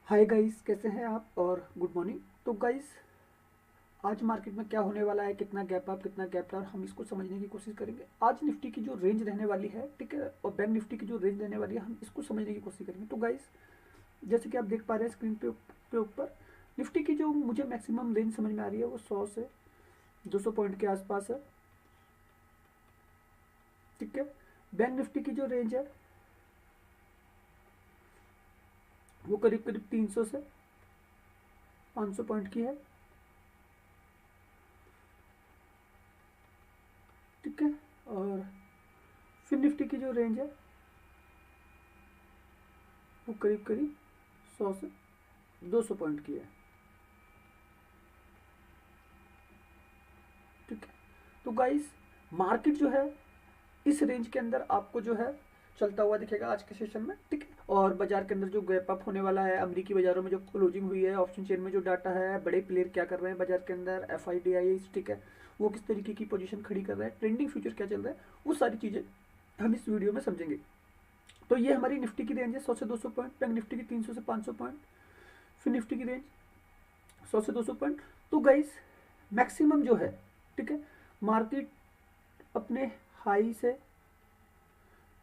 Hi guys, कैसे हैं आप और गुड मॉर्निंग। तो गाइस, आज मार्केट में क्या होने वाला है, कितना गैप अप कितना गैप डाउन, हम इसको समझने की कोशिश करेंगे। आज निफ्टी की जो रेंज रहने वाली है, ठीक है, और बैंक निफ्टी की जो रेंज रहने वाली है, हम इसको समझने की कोशिश करेंगे। तो गाइस, जैसे कि आप देख पा रहे हैं स्क्रीन पे ऊपर निफ्टी की जो मुझे मैक्सिमम रेंज समझ में आ रही है वो 100 से 200 पॉइंट के आसपास है, ठीक है। बैंक निफ्टी की जो रेंज है वो करीब करीब 300 से 500 पॉइंट की है, ठीक है। और फिर निफ्टी की जो रेंज है वो करीब करीब 100 से 200 पॉइंट की है, ठीक है। तो गाइस, मार्केट जो है इस रेंज के अंदर आपको जो है चलता हुआ दिखेगा आज के सेशन में, ठीक है। और बाजार के अंदर जो गैप अप होने वाला है, अमेरिकी बाजारों में जो क्लोजिंग हुई है, ऑप्शन चेन में जो डाटा है, बड़े प्लेयर क्या कर रहे हैं बाजार के अंदर, एफ आई डी आई, ठीक है, वो किस तरीके की पोजीशन खड़ी कर रहे हैं, ट्रेंडिंग फ्यूचर क्या चल रहा है, वो सारी चीज़ें हम इस वीडियो में समझेंगे। तो ये हमारी निफ्टी की रेंज है 100 से 200 पॉइंट, बैंक निफ्टी की 300 से 500 पॉइंट, फिर निफ्टी की रेंज 100 से 200 पॉइंट। तो गाइस, मैक्सिमम जो है, ठीक है, मार्केट अपने हाई से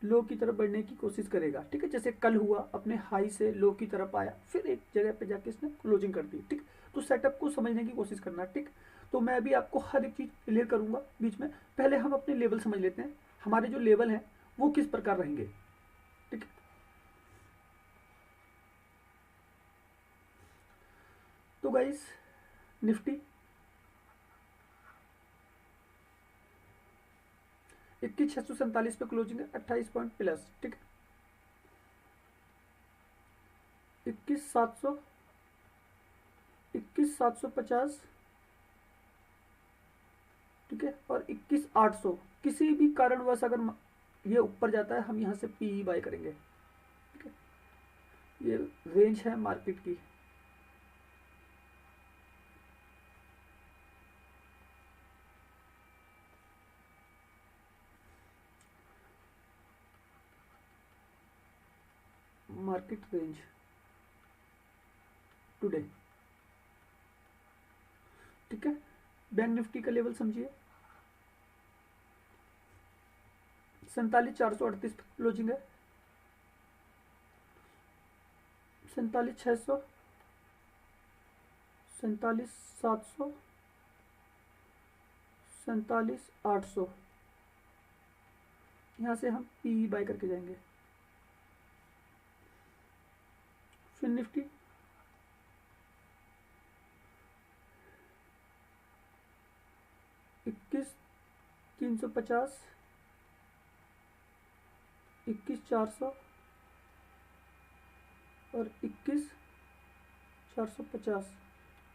लो की तरफ बढ़ने की कोशिश करेगा, ठीक है। जैसे कल हुआ, अपने हाई से लो की तरफ आया, फिर एक जगह पे जाके इसने क्लोजिंग कर दी, ठीक। तो सेटअप को समझने की कोशिश करना, ठीक। तो मैं अभी आपको हर एक चीज़ क्लियर करूंगा बीच में। पहले हम अपने लेवल समझ लेते हैं, हमारे जो लेवल हैं वो किस प्रकार रहेंगे, ठीक है। तो गाइस, निफ्टी 21,647 पे क्लोजिंग है, 28 पॉइंट प्लस, ठीक है। 21,700, 21,750, ठीक है, और 21,800। किसी भी कारणवश अगर ये ऊपर जाता है, हम यहाँ से पी बाय करेंगे, ठीक है। ये रेंज है मार्केट की। मार्केट रेंज टुडे, ठीक है। बैंक निफ्टी का लेवल समझिए, 47,438 क्लोजिंग है, 47,600, 47,700, 47,800। यहाँ से हम पी बाय करके जाएंगे। फिर निफ्टी 21,350, 21,400 और 21,450।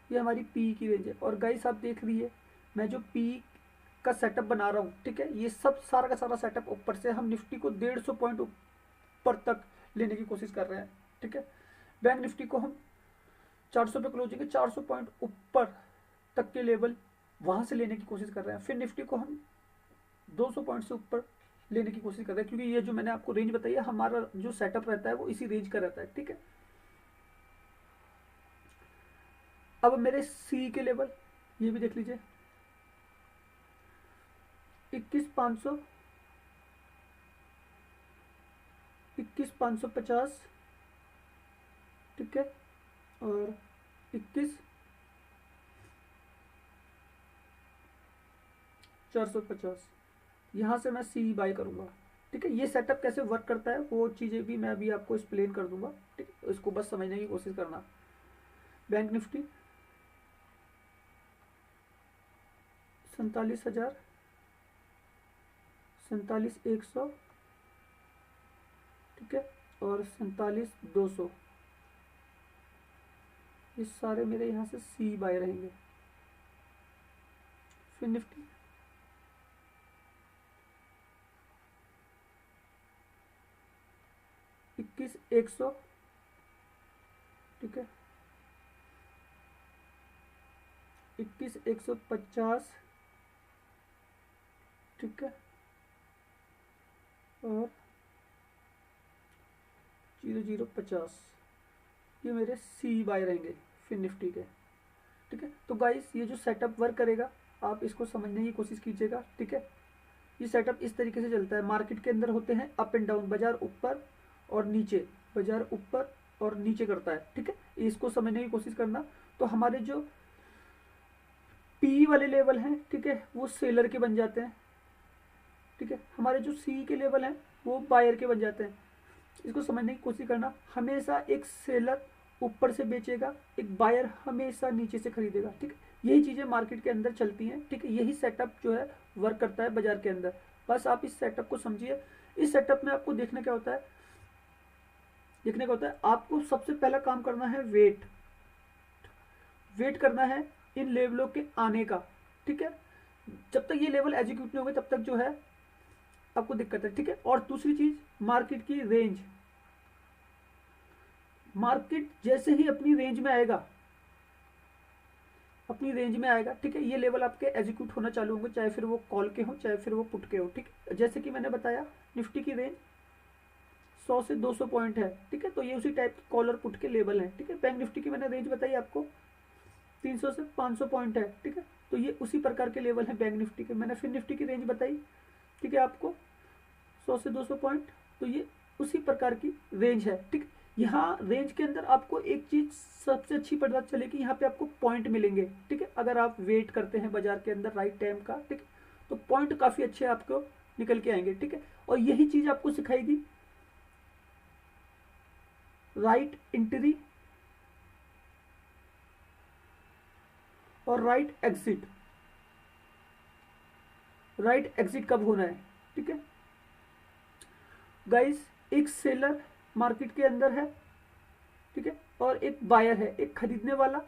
ये हमारी पी की रेंज है। और गाइस, आप देख रही है, मैं जो पी का सेटअप बना रहा हूँ, ठीक है, ये सब सारा का सारा सेटअप ऊपर से हम निफ्टी को 150 पॉइंट ऊपर तक लेने की कोशिश कर रहे हैं, ठीक है। बैंक निफ्टी को हम 400 पे क्लोजिंग है, 400 पॉइंट ऊपर तक के लेवल वहां से लेने की कोशिश कर रहे हैं। फिर निफ्टी को हम 200 पॉइंट से ऊपर लेने की कोशिश कर रहे हैं, क्योंकि ये जो मैंने आपको रेंज बताई है, हमारा जो सेटअप रहता है वो इसी रेंज का रहता है, ठीक है। अब मेरे सी के लेवल ये भी देख लीजिए, 21,500, 21,550, ठीक है, और 21,450। यहाँ से मैं सी बाय करूँगा, ठीक है। ये सेटअप कैसे वर्क करता है वो चीज़ें भी मैं अभी आपको एक्सप्लेन कर दूंगा, ठीक है, इसको बस समझने की कोशिश करना। बैंक निफ्टी 47,000, 47,100, ठीक है, और 47,200। ये सारे मेरे यहाँ से सी बाय रहेंगे। फिर निफ्टी 21,100, ठीक है, 21,150, ठीक है, और 0050। ये मेरे सी बाय रहेंगे फिन निफ्टी के, ठीक है। तो गाइस ये जो सेटअप वर्क करेगा आप इसको समझने की कोशिश कीजिएगा, ठीक है। ये सेटअप इस तरीके से चलता है, मार्केट के अंदर होते हैं अप एंड डाउन, बाजार ऊपर और नीचे, बाजार ऊपर और नीचे करता है, ठीक है। इसको समझने की कोशिश करना। तो हमारे जो पी वाले लेवल हैं, ठीक है, वो सेलर के बन जाते हैं, ठीक है। हमारे जो सी के लेवल हैं वो बायर के बन जाते हैं। इसको समझने की कोशिश करना, हमेशा एक सेलर ऊपर से बेचेगा, एक बायर हमेशा नीचे से खरीदेगा, ठीक है। यही चीज़ें मार्केट के अंदर चलती हैं, ठीक है। यही सेटअप जो है वर्क करता है बाजार के अंदर। बस आप इस सेटअप को समझिए। इस सेटअप में आपको देखने क्या होता है, देखने का होता है आपको सबसे पहला काम करना है वेट करना है इन लेवलों के आने का, ठीक है। जब तक ये लेवल एग्जीक्यूट नहीं होंगे तब तक जो है आपको दिक्कत है, ठीक है। और दूसरी चीज मार्केट की रेंज, मार्केट जैसे ही अपनी रेंज में आएगा, ठीक है, ये लेवल आपके एग्जीक्यूट होना चालू होंगे, चाहे फिर वो कॉल के हो चाहे फिर वो पुट के हो, ठीक है। जैसे कि मैंने बताया निफ्टी की रेंज 100 से 200 पॉइंट है, ठीक है। तो ये उसी टाइप के कॉल और पुट के लेवल हैं, ठीक है। बैंक निफ्टी की मैंने रेंज बताई आपको 300 से 500 पॉइंट है, ठीक है। तो ये उसी प्रकार के लेवल हैं बैंक निफ्टी के। मैंने फिर निफ्टी की रेंज बताई, ठीक है, आपको 100 से 200 पॉइंट, तो ये उसी प्रकार की रेंज है, ठीक। यहाँ रेंज के अंदर आपको एक चीज सबसे अच्छी पता चलेगी, यहाँ पे आपको पॉइंट मिलेंगे, ठीक है। अगर आप वेट करते हैं बाजार के अंदर राइट टाइम का, ठीक है, तो पॉइंट काफी अच्छे आपको निकल के आएंगे, ठीक है। और यही चीज आपको सिखाएगी राइट एंट्री और राइट एग्जिट। राइट एग्जिट कब होना है, ठीक है गाइस। एक सेलर मार्केट के अंदर है, ठीक है, और एक बायर है, एक खरीदने वाला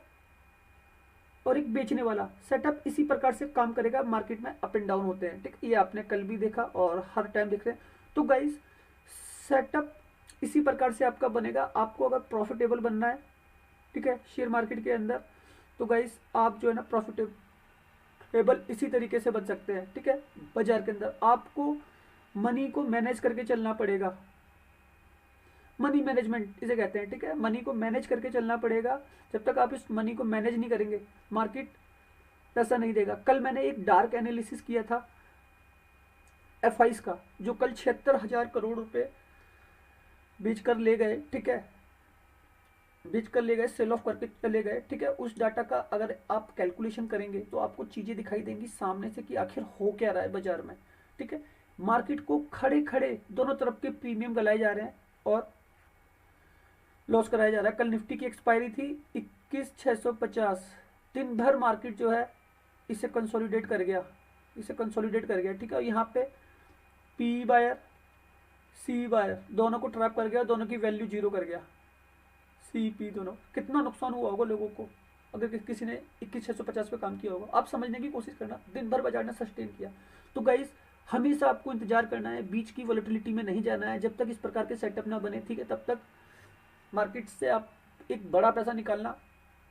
और एक बेचने वाला। सेटअप इसी प्रकार से काम करेगा, मार्केट में अप एंड डाउन होते हैं, ठीक है। ये आपने कल भी देखा और हर टाइम देख रहे हैं। तो गाइस सेटअप इसी प्रकार से आपका बनेगा। आपको अगर प्रॉफिटेबल बनना है, ठीक है, शेयर मार्केट के अंदर, तो गाइस आप जो है ना प्रॉफिटेबल इसी तरीके से बन सकते हैं, ठीक है। बाजार के अंदर आपको मनी को मैनेज करके चलना पड़ेगा, मनी मैनेजमेंट इसे कहते हैं, ठीक है। मनी को मैनेज करके चलना पड़ेगा। जब तक आप इस मनी को मैनेज नहीं करेंगे मार्केट पैसा नहीं देगा। कल मैंने एक डार्क एनालिसिस किया था एफआईस का, जो कल 76,000 करोड़ रुपए बेच कर ले गए, ठीक है, बेच कर ले गए, सेल ऑफ करके चले गए, ठीक है। उस डाटा का अगर आप कैलकुलेशन करेंगे तो आपको चीजें दिखाई देंगी सामने से कि आखिर हो क्या रहा है बाजार में, ठीक है। मार्केट को खड़े खड़े दोनों तरफ के प्रीमियम गलाए जा रहे हैं और लॉस कराया जा रहा है। कल निफ्टी की एक्सपायरी थी 21,650। दिन भर मार्केट जो है इसे कंसोलिडेट कर गया, ठीक है। और यहाँ पे पी बायर सी बायर दोनों को ट्रैप कर गया, दोनों की वैल्यू जीरो कर गया, सी पी दोनों। कितना नुकसान हुआ होगा लोगों को अगर किसी ने 21,650 पे काम किया होगा। आप समझने की कोशिश करना, दिन भर बाजार ने सस्टेन किया। तो गाइस हमेशा आपको इंतजार करना है, बीच की वोलेटिलिटी में नहीं जाना है। जब तक इस प्रकार के सेटअप ना बने, ठीक है, तब तक मार्केट से आप एक बड़ा पैसा निकालना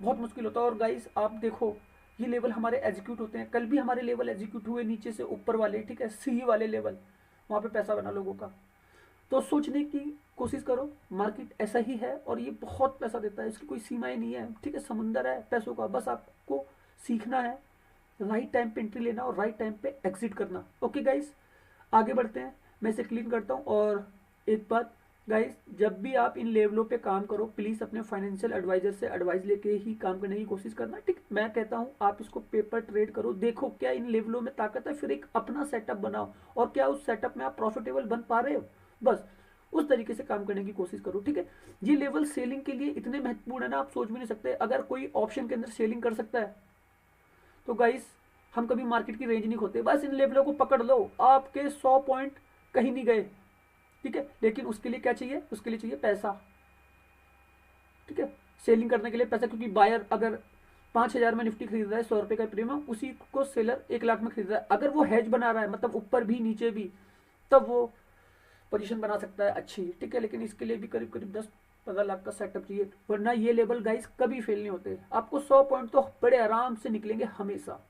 बहुत मुश्किल होता है। और गाइस आप देखो ये लेवल हमारे एग्जीक्यूट होते हैं, कल भी हमारे लेवल एग्जीक्यूट हुए नीचे से ऊपर वाले, ठीक है, सी वाले लेवल, वहाँ पे पैसा बना लोगों का। तो सोचने की कोशिश करो, मार्केट ऐसा ही है और ये बहुत पैसा देता है, इसकी कोई सीमाएं नहीं है, ठीक है, समुंदर है पैसों का। बस आपको सीखना है राइट टाइम पे एंट्री लेना और राइट टाइम पे एग्जिट करना। ओके गाइस आगे बढ़ते हैं, मैं इसे क्लीन करता हूँ। और एक बात गाइस, जब भी आप इन लेवलों पे काम करो प्लीज अपने फाइनेंशियल एडवाइजर से एडवाइस लेके ही काम करने की कोशिश करना, ठीक। मैं कहता हूँ आप इसको पेपर ट्रेड करो, देखो क्या इन लेवलों में ताकत है, फिर एक अपना सेटअप बनाओ और क्या उस सेटअप में आप प्रॉफिटेबल बन पा रहे हो, बस उस तरीके से काम करने की कोशिश करो, ठीक है। ये लेवल सेलिंग के लिए इतने महत्वपूर्ण है ना, आप सोच भी नहीं सकते। अगर कोई ऑप्शन के अंदर सेलिंग कर सकता है तो गाइस हम कभी मार्केट की रेंज नहीं खोते। बस इन लेवलों को पकड़ लो, आपके 100 पॉइंट कहीं नहीं गए, ठीक है। लेकिन उसके लिए क्या चाहिए, उसके लिए चाहिए पैसा, ठीक है, सेलिंग करने के लिए पैसा। क्योंकि बायर अगर 5,000 में निफ्टी खरीद रहा है 100 रुपए का प्रीमियम, उसी को सेलर 1 लाख में खरीद रहा है। अगर वो हेज बना रहा है, मतलब ऊपर भी नीचे भी, तब वो पोजीशन बना सकता है अच्छी, ठीक है। लेकिन इसके लिए भी करीब करीब 10-15 लाख का सेटअप चाहिए, वरना ये लेवल गाइस कभी फेल नहीं होते। आपको 100 पॉइंट तो बड़े आराम से निकलेंगे हमेशा,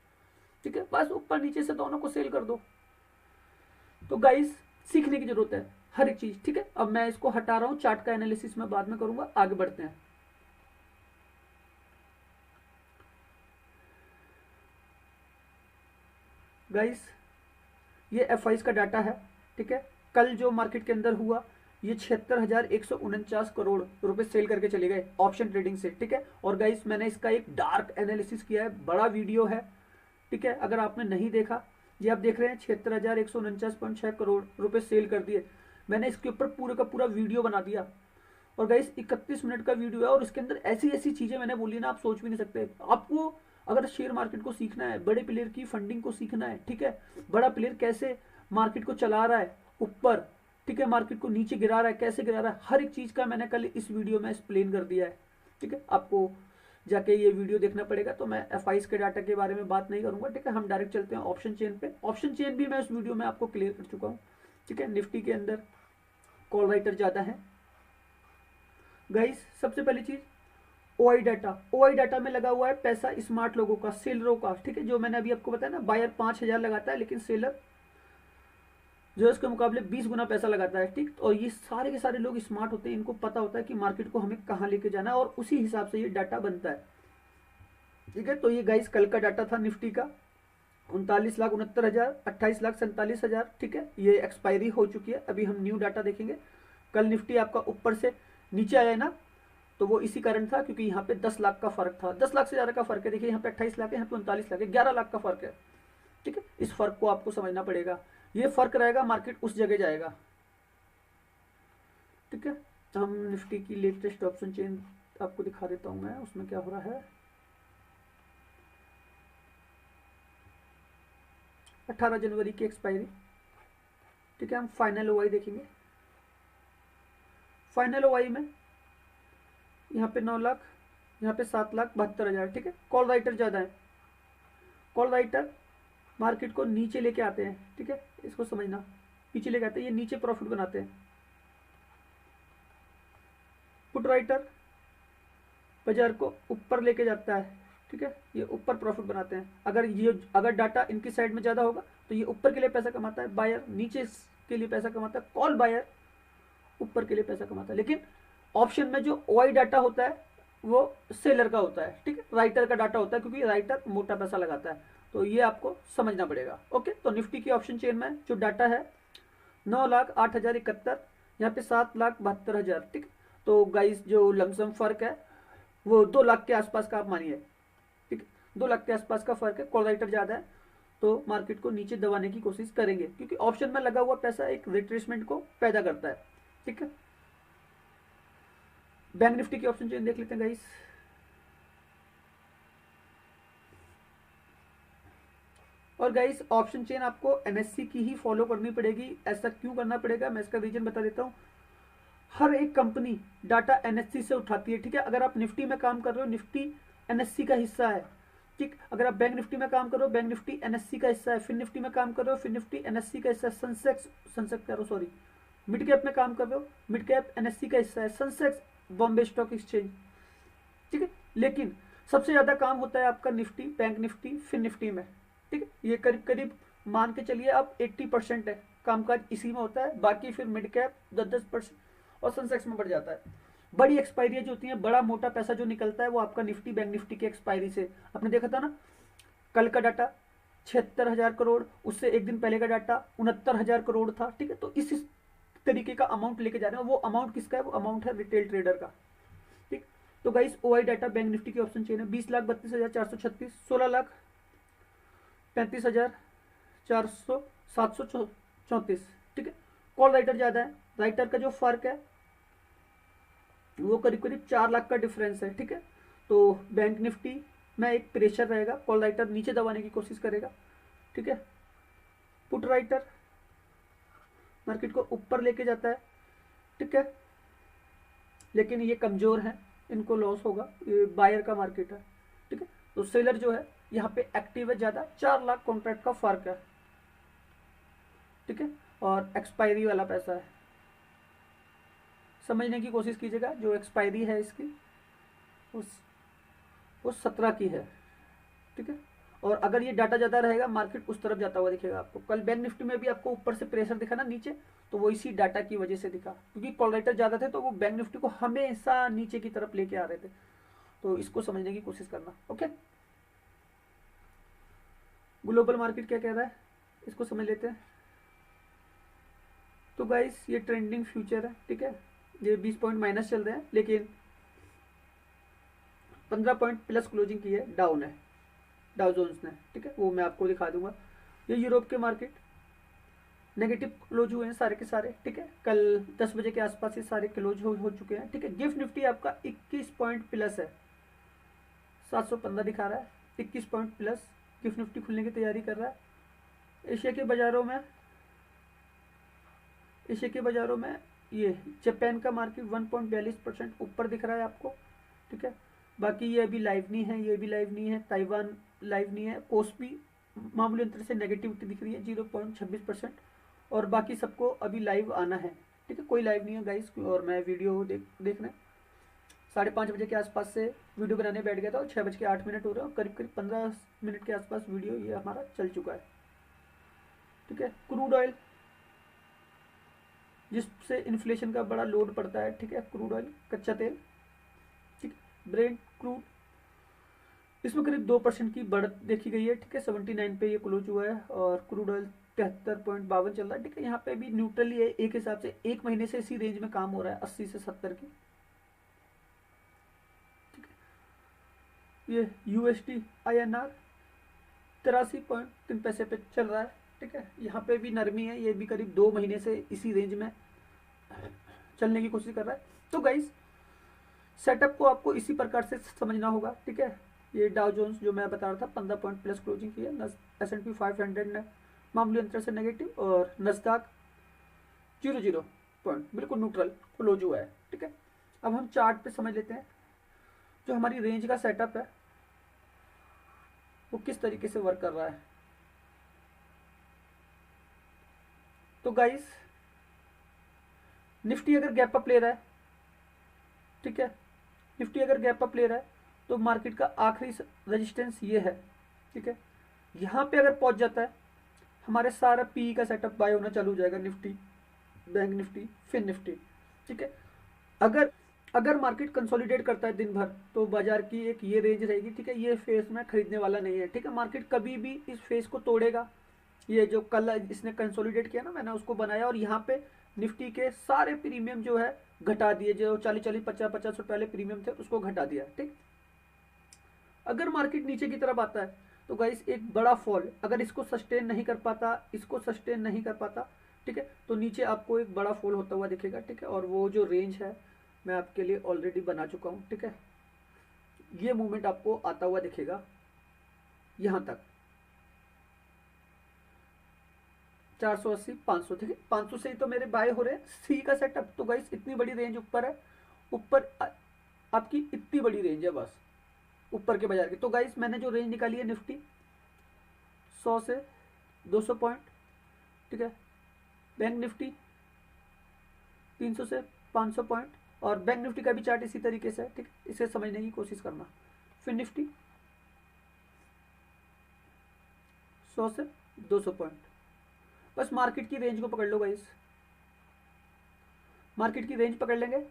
ठीक है। बस ऊपर नीचे से दोनों को सेल कर दो। तो गाइस सीखने की जरूरत है हर एक चीज, ठीक है। अब मैं इसको हटा रहा हूँ, चार्ट का एनालिसिस मैं बाद में करूंगा। आगे बढ़ते हैं। गाइस ये F22 का डाटा है, ठीक है। कल जो मार्केट के अंदर हुआ ये 76,149 करोड़ रुपए सेल करके चले गए ऑप्शन ट्रेडिंग से, ठीक है। और गाइस मैंने इसका एक डार्क एनालिसिस किया है, बड़ा वीडियो है, ठीक है। अगर आपने नहीं देखा, ये आप देख रहे हैं 76,149.6 करोड़ रुपए सेल कर दिए, मैंने इसके ऊपर पूरे का पूरा वीडियो बना दिया। और गाइस 31 मिनट का वीडियो है और इसके अंदर ऐसी ऐसी चीजें मैंने बोली ना, आप सोच भी नहीं सकते। आपको अगर शेयर मार्केट को सीखना है, बड़े प्लेयर की फंडिंग को सीखना है, ठीक है, बड़ा प्लेयर कैसे मार्केट को चला रहा है ऊपर, ठीक है, मार्केट को नीचे गिरा रहा है, कैसे गिरा रहा है, हर एक चीज का मैंने कल इस वीडियो में एक्सप्लेन कर दिया है, ठीक है। आपको जाके ये वीडियो देखना पड़ेगा। तो मैं F22 के डाटा के बारे में बात नहीं करूंगा, ठीक है। हम डायरेक्ट चलते हैं ऑप्शन चेन पे। ऑप्शन चेन भी मैं उस वीडियो में आपको क्लियर कर चुका हूँ, ठीक है। निफ्टी के अंदर कॉल राइटर ज्यादा है गाइस। सबसे पहली चीज ओआई डाटा, ओआई डाटा में लगा हुआ है पैसा स्मार्ट लोगों का, सेलरों का, ठीक है। जो मैंने अभी आपको बताया ना, बायर 5,000 लगाता है लेकिन सेलर जो है उसके मुकाबले 20 गुना पैसा लगाता है, ठीक। और ये सारे के सारे लोग स्मार्ट होते हैं, इनको पता होता है कि मार्केट को हमें कहाँ लेके जाना है और उसी हिसाब से ये डाटा बनता है, ठीक है। तो ये गाइस कल का डाटा था निफ्टी का 39,69,000, 28,47,000, ठीक है। ये एक्सपायरी हो चुकी है, अभी हम न्यू डाटा देखेंगे। कल निफ्टी आपका ऊपर से नीचे आया ना, तो वो इसी कारण था क्योंकि यहाँ पे 10 लाख का फर्क था, 10 लाख से ज्यादा का फर्क है। देखिए यहाँ पे 28 लाख है, यहाँ पे 39 लाख है, 11 लाख का फर्क है, ठीक है। इस फर्क को आपको समझना पड़ेगा, ये फर्क रहेगा, मार्केट उस जगह जाएगा, ठीक है। हम निफ्टी की लेटेस्ट ऑप्शन चेन आपको दिखा देता हूं मैं, उसमें क्या हो रहा है। 18 जनवरी की एक्सपायरी, ठीक है। हम फाइनल ओआई देखेंगे। फाइनल ओआई में यहाँ पे 9 लाख, यहाँ पे 7,72,000, ठीक है। कॉल राइटर ज्यादा है, कॉल राइटर मार्केट को नीचे लेके आते हैं, ठीक है। इसको समझना, पीछे लेके आते हैं, ये नीचे प्रॉफिट बनाते हैं। पुट राइटर बाजार को ऊपर लेके जाता है, ठीक है, ये ऊपर प्रॉफिट बनाते हैं। अगर डाटा इनकी साइड में ज्यादा होगा तो ये ऊपर के लिए पैसा कमाता है, बायर नीचे के लिए पैसा कमाता है, कॉल बायर ऊपर के लिए पैसा कमाता है। लेकिन ऑप्शन में जो ओआई डाटा होता है वो सेलर का होता है, ठीक है, राइटर का डाटा होता है, क्योंकि राइटर मोटा पैसा लगाता है। तो ये आपको समझना पड़ेगा, ओके। तो निफ्टी की ऑप्शन चेन में जो डाटा है 9,08,071, यहाँ पे 7,72,000, ठीक। तो गाइस जो लमसम फर्क है वो 2 लाख के आसपास का आप मानिए, ठीक है, 2 लाख के आसपास का फर्क है। कॉल राइटर ज्यादा है तो मार्केट को नीचे दबाने की कोशिश करेंगे, क्योंकि ऑप्शन में लगा हुआ पैसा एक रिट्रेसमेंट को पैदा करता है, ठीक है। बैंक निफ्टी की ऑप्शन चेन देख लेते हैं गाइस। और गाइस ऑप्शन चेन आपको एनएससी की ही फॉलो करनी पड़ेगी। ऐसा क्यों करना पड़ेगा, मैं इसका रीजन बता देता हूं। हर एक कंपनी डाटा एनएससी से उठाती है, ठीक है। अगर आप निफ्टी में काम कर रहे हो, निफ्टी एनएससी का हिस्सा है, ठीक। अगर आप बैंक निफ्टी में काम कर रहे हो, बैंक निफ्टी एनएससी का हिस्सा है। फिर निफ्टी में काम कर रहे हो, फिर निफ्टी एनएससी का हिस्सा है। सेंसेक्स करो सॉरी, मिड कैप में काम कर रहे हो, मिड कैप एनएससी का हिस्सा है। सेंसेक्स बॉम्बे स्टॉक एक्सचेंज, ठीक है। लेकिन सबसे ज्यादा काम होता है आपका निफ्टी, बैंक निफ्टी, फिर निफ्टी में, ठीक है। ये करीब करीब मान के चलिए आप 80% है कामकाज इसी में होता है। बाकी फिर मिड कैप 10-10% और सेंसेक्स में बढ़ जाता है। बड़ी एक्सपायरी जो होती है, बड़ा मोटा पैसा जो निकलता है वो आपका निफ्टी बैंक निफ्टी की एक्सपायरी से। आपने देखा था ना कल का डाटा 76,000 करोड़, उससे एक दिन पहले का डाटा 69,000 करोड़ था, ठीक है। तो इस तरीके का अमाउंट लेके जा रहे हैं। वो अमाउंट किसका है, वो अमाउंट है रिटेल ट्रेडर का, ठीक। तो guys OI data bank Nifty की ऑप्शन चेन है 20,32,436, 16,35,734, ठीक है। कॉल राइटर ज्यादा है, राइटर का जो फर्क है वो करीब करीब 4 लाख का डिफरेंस है, ठीक है। तो बैंक निफ्टी में एक प्रेशर रहेगा, कॉल राइटर नीचे दबाने की कोशिश करेगा, ठीक है। पुट राइटर मार्केट को ऊपर लेके जाता है, ठीक है, लेकिन ये कमजोर है, इनको लॉस होगा, ये बायर का मार्केट है, ठीक है। तो सेलर जो है यहाँ पे एक्टिव है ज्यादा, 4 लाख कॉन्ट्रैक्ट का फर्क है, ठीक है। और एक्सपायरी वाला पैसा है, समझने की कोशिश कीजिएगा। जो एक्सपायरी है इसकी वो 17 की है, ठीक है। और अगर ये डाटा ज्यादा रहेगा मार्केट उस तरफ जाता हुआ दिखेगा आपको। कल बैंक निफ्टी में भी आपको ऊपर से प्रेशर दिखा ना नीचे, तो वो इसी डाटा की वजह से दिखा, क्योंकि कॉल राइटर ज्यादा थे तो वो बैंक निफ्टी को हमेशा नीचे की तरफ लेके आ रहे थे। तो इसको समझने की कोशिश करना, ओके। ग्लोबल मार्केट क्या कह रहा है इसको समझ लेते हैं। तो गाइस ये ट्रेंडिंग फ्यूचर है, ठीक है, ये 20 पॉइंट माइनस चल रहे हैं, लेकिन 15 पॉइंट प्लस क्लोजिंग की है, डाउन है डाउ जोन्स ने, ठीक है, वो मैं आपको दिखा दूंगा। ये यूरोप के मार्केट नेगेटिव क्लोज हुए हैं सारे के सारे, ठीक है, कल 10 बजे के आसपास ये सारे क्लोज हो चुके हैं, ठीक है। गिफ्ट निफ्टी आपका 21 पॉइंट प्लस है, 715 दिखा रहा है, 21 पॉइंट प्लस गिफ्ट निफ्टी खुलने की तैयारी कर रहा है। एशिया के बाजारों में ये जापान का मार्केट 1.42% ऊपर दिख रहा है आपको, ठीक है। बाकी ये अभी लाइव नहीं है, ये भी लाइव नहीं है, ताइवान लाइव नहीं है, कोस्पी मामूली अंतर से नेगेटिविटी दिख रही है 0.26%, और बाकी सबको अभी लाइव आना है, ठीक है, कोई लाइव नहीं है गाइस। और मैं वीडियो देख रहे हैं 5:30 बजे के आसपास से वीडियो बनाने बैठ गया था, और 6:08 हो रहा है, करीब 15 मिनट के आसपास वीडियो ये हमारा चल चुका है, ठीक है। क्रूड ऑयल जिससे इन्फ्लेशन का बड़ा लोड पड़ता है, ठीक है, क्रूड ऑयल कच्चा तेल, ठीक है। ब्रेंट क्रूड इसमें करीब 2% की बढ़त देखी गई है, ठीक है, 79 पे ये क्लोज हुआ है, और क्रूड ऑयल 73.52 चल रहा है, ठीक है। यहाँ पे भी न्यूट्रल ही है, एक हिसाब से एक महीने से इसी रेंज में काम हो रहा है 80 से 70 की, ठीक है। ये यूएसडी INR 83.3 पे चल रहा है, ठीक है, यहाँ पे भी नरमी है, ये भी करीब 2 महीने से इसी रेंज में चलने की कोशिश कर रहा है। तो गाइस सेटअप को आपको इसी प्रकार से समझना होगा, ठीक है। ये डाउ जोन्स जो मैं बता रहा था 15 पॉइंट प्लस क्लोजिंग की है, S&P 500 ने मामूली अंतर से नेगेटिव, और नस्दाक 0 पॉइंट बिल्कुल न्यूट्रल क्लोज हुआ है, ठीक है। अब हम चार्ट पे समझ लेते हैं जो हमारी रेंज का सेटअप है वो किस तरीके से वर्क कर रहा है। तो गाइस निफ्टी अगर गैप अप ले रहा है, ठीक है, निफ्टी अगर गैप अप ले रहा है तो मार्केट का आखिरी रेजिस्टेंस ये है, ठीक है। यहाँ पे अगर पहुंच जाता है हमारे सारा पी का सेटअप बाय होना चालू हो जाएगा, Nifty, bank Nifty, Fin Nifty, ठीक है। अगर अगर मार्केट कंसोलिडेट करता है दिन भर तो बाजार की एक ये रेंज रहेगी, ठीक है, ये फेस में खरीदने वाला नहीं है, ठीक है। मार्केट कभी भी इस फेस को तोड़ेगा, ये जो कल इसने कंसोलिडेट किया ना, मैंने उसको बनाया, और यहाँ पे निफ्टी के सारे प्रीमियम जो है घटा दिए, जो 40-40, 50-50 रुपए वाले प्रीमियम थे उसको घटा दिया, ठीक। अगर मार्केट नीचे की तरफ आता है तो गाइस एक बड़ा फॉल, अगर इसको सस्टेन नहीं कर पाता, ठीक है, तो नीचे आपको एक बड़ा फॉल होता हुआ दिखेगा, ठीक है। और वो जो रेंज है मैं आपके लिए ऑलरेडी बना चुका हूँ, ठीक है। ये मूवमेंट आपको आता हुआ दिखेगा यहाँ तक 480, 500, ठीक है, 500 से ही तो मेरे बाय हो रहे हैं सी का सेटअप। तो गाइस इतनी बड़ी रेंज ऊपर है, ऊपर आपकी इतनी बड़ी रेंज है बस ऊपर के बाजार की। तो गाइस मैंने जो रेंज निकाली है निफ्टी 100 से 200 पॉइंट, ठीक है, बैंक निफ्टी 300 से 500 पॉइंट, और बैंक निफ्टी का भी चार्ट इसी तरीके से है, ठीक, इसे समझने की कोशिश करना। फिर निफ्टी 100 से 200 पॉइंट, बस मार्केट की रेंज को पकड़ लो गाइस, मार्केट की रेंज पकड़ लेंगे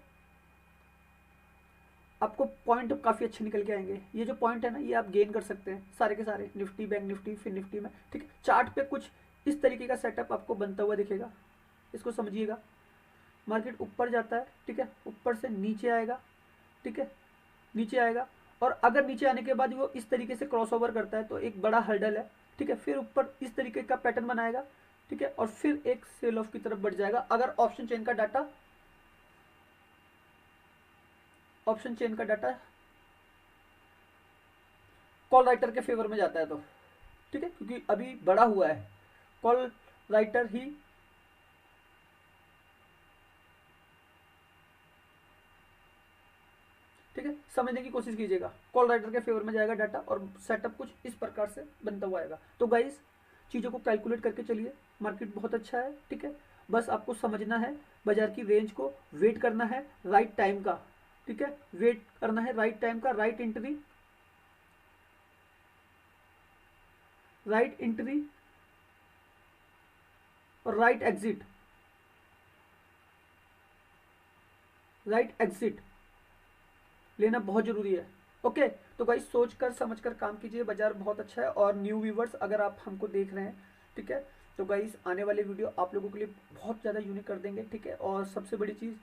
आपको पॉइंट काफ़ी अच्छे निकल के आएंगे। ये जो पॉइंट है ना ये आप गेन कर सकते हैं सारे के सारे निफ्टी, बैंक निफ्टी, फिर निफ्टी में, ठीक है। चार्ट पे कुछ इस तरीके का सेटअप आपको बनता हुआ दिखेगा, इसको समझिएगा। मार्केट ऊपर जाता है, ठीक है, ऊपर से नीचे आएगा, ठीक है, नीचे आएगा, और अगर नीचे आने के बाद वो इस तरीके से क्रॉस ओवर करता है तो एक बड़ा हर्डल है, ठीक है, फिर ऊपर इस तरीके का पैटर्न बनाएगा, ठीक है, और फिर एक सेल ऑफ की तरफ बढ़ जाएगा। अगर ऑप्शन चेन का डाटा कॉल राइटर के फेवर में जाता है तो, ठीक है, क्योंकि अभी बड़ा हुआ है, कॉल राइटर ही ठीक है, समझने की कोशिश कीजिएगा। कॉल राइटर के फेवर में जाएगा डाटा, और सेटअप कुछ इस प्रकार से बनता हुआ आएगा। तो गाइस चीज़ों को कैलकुलेट करके चलिए, मार्केट बहुत अच्छा है, ठीक है, बस आपको समझना है बाजार की रेंज को, वेट करना है राइट टाइम का, ठीक है, वेट करना है राइट टाइम का, राइट एंट्री और राइट एग्जिट लेना बहुत जरूरी है। ओके, तो गाइस सोच कर समझ कर काम कीजिए, बाजार बहुत अच्छा है। और न्यू व्यूवर्स अगर आप हमको देख रहे हैं, ठीक है, तो गाइस आने वाले वीडियो आप लोगों के लिए बहुत ज़्यादा यूनिक कर देंगे, ठीक है। और सबसे बड़ी चीज़,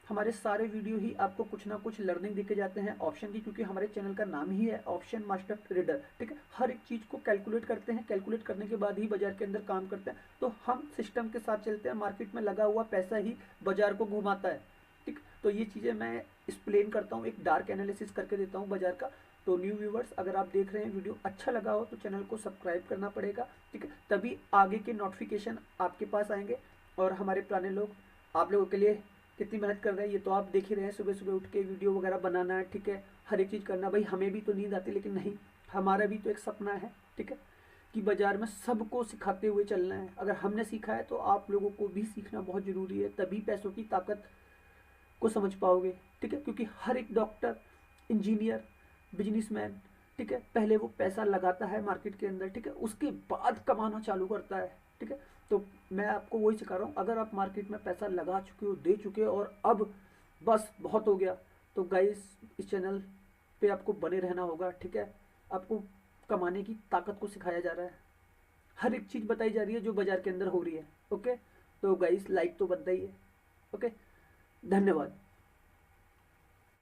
हमारे सारे वीडियो ही आपको कुछ ना कुछ लर्निंग देके जाते हैं ऑप्शन की, क्योंकि हमारे चैनल का नाम ही है ऑप्शन मास्टर ट्रेडर, ठीक है। हर एक चीज़ को कैलकुलेट करते हैं, कैलकुलेट करने के बाद ही बाजार के अंदर काम करते हैं। तो हम सिस्टम के साथ चलते हैं, मार्केट में लगा हुआ पैसा ही बाजार को घुमाता है, ठीक। तो ये चीज़ें मैं एक्सप्लेन करता हूँ, एक डार्क एनालिसिस करके देता हूँ बाजार का। तो न्यू व्यूवर्स अगर आप देख रहे हैं वीडियो अच्छा लगा हो तो चैनल को सब्सक्राइब करना पड़ेगा, ठीक है, तभी आगे के नोटिफिकेशन आपके पास आएंगे। और हमारे पुराने लोग आप लोगों के लिए कितनी मेहनत कर रहे हैं ये तो आप देख ही रहे हैं, सुबह सुबह उठ के वीडियो वगैरह बनाना है, ठीक है, हर एक चीज़ करना। भाई हमें भी तो नींद आती, लेकिन नहीं, हमारा भी तो एक सपना है, ठीक है, कि बाजार में सबको सिखाते हुए चलना है। अगर हमने सीखा है तो आप लोगों को भी सीखना बहुत ज़रूरी है, तभी पैसों की ताकत को समझ पाओगे, ठीक है। क्योंकि हर एक डॉक्टर, इंजीनियर, बिजनेसमैन, ठीक है, पहले वो पैसा लगाता है मार्केट के अंदर, ठीक है, उसके बाद कमाना चालू करता है, ठीक है। तो मैं आपको वही सिखा रहा हूँ, अगर आप मार्केट में पैसा लगा चुके हो, दे चुके हो और अब बस बहुत हो गया, तो गाइस इस चैनल पे आपको बने रहना होगा, ठीक है। आपको कमाने की ताकत को सिखाया जा रहा है, हर एक चीज़ बताई जा रही है जो बाजार के अंदर हो रही है, ओके। तो गाइस लाइक तो बनता ही है, ओके। धन्यवाद।